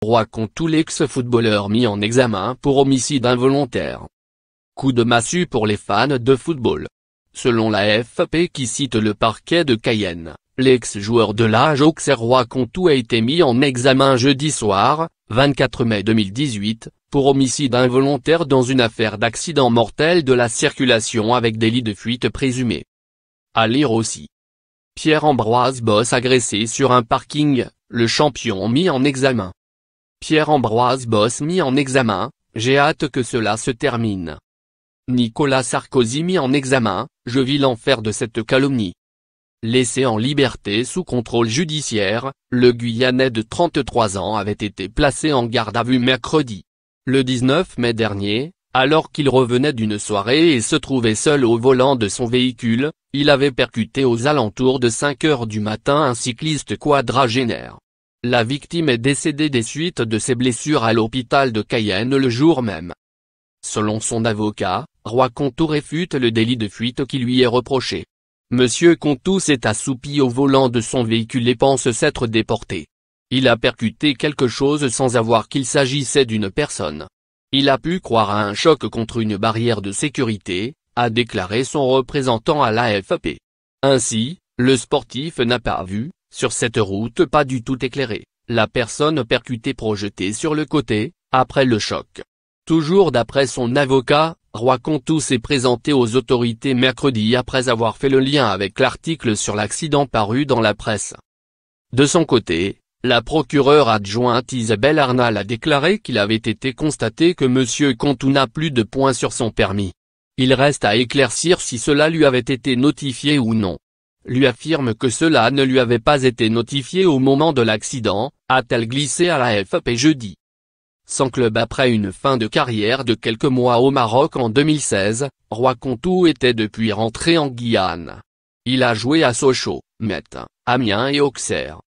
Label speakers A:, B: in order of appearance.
A: Roy Contou, l'ex-footballeur mis en examen pour homicide involontaire. Coup de massue pour les fans de football. Selon la AFP qui cite le parquet de Cayenne, l'ex-joueur de l'AS Auxerre Roy Contou a été mis en examen jeudi soir, 24 mai 2018, pour homicide involontaire dans une affaire d'accident mortel de la circulation avec délit de fuite présumé. À lire aussi. Pierre-Ambroise Bosse agressé sur un parking, le champion mis en examen. Pierre-Ambroise Bosse mis en examen, j'ai hâte que cela se termine. Nicolas Sarkozy mis en examen, je vis l'enfer de cette calomnie. Laissé en liberté sous contrôle judiciaire, le Guyanais de 33 ans avait été placé en garde à vue mercredi. Le 19 mai dernier, alors qu'il revenait d'une soirée et se trouvait seul au volant de son véhicule, il avait percuté aux alentours de 5 heures du matin un cycliste quadragénaire. La victime est décédée des suites de ses blessures à l'hôpital de Cayenne le jour même. Selon son avocat, Roy Contou réfute le délit de fuite qui lui est reproché. Monsieur Contou s'est assoupi au volant de son véhicule et pense s'être déporté. Il a percuté quelque chose sans savoir qu'il s'agissait d'une personne. Il a pu croire à un choc contre une barrière de sécurité, a déclaré son représentant à l'AFP. Ainsi, le sportif n'a pas vu, sur cette route pas du tout éclairée, la personne percutée projetée sur le côté, après le choc. Toujours d'après son avocat, Roy Contou s'est présenté aux autorités mercredi après avoir fait le lien avec l'article sur l'accident paru dans la presse. De son côté, la procureure adjointe Isabelle Arnal a déclaré qu'il avait été constaté que Monsieur Contou n'a plus de points sur son permis. Il reste à éclaircir si cela lui avait été notifié ou non. Lui affirme que cela ne lui avait pas été notifié au moment de l'accident, a-t-elle glissé à la AFP jeudi. Sans club après une fin de carrière de quelques mois au Maroc en 2016, Roy Contou était depuis rentré en Guyane. Il a joué à Sochaux, Metz, Amiens et Auxerre.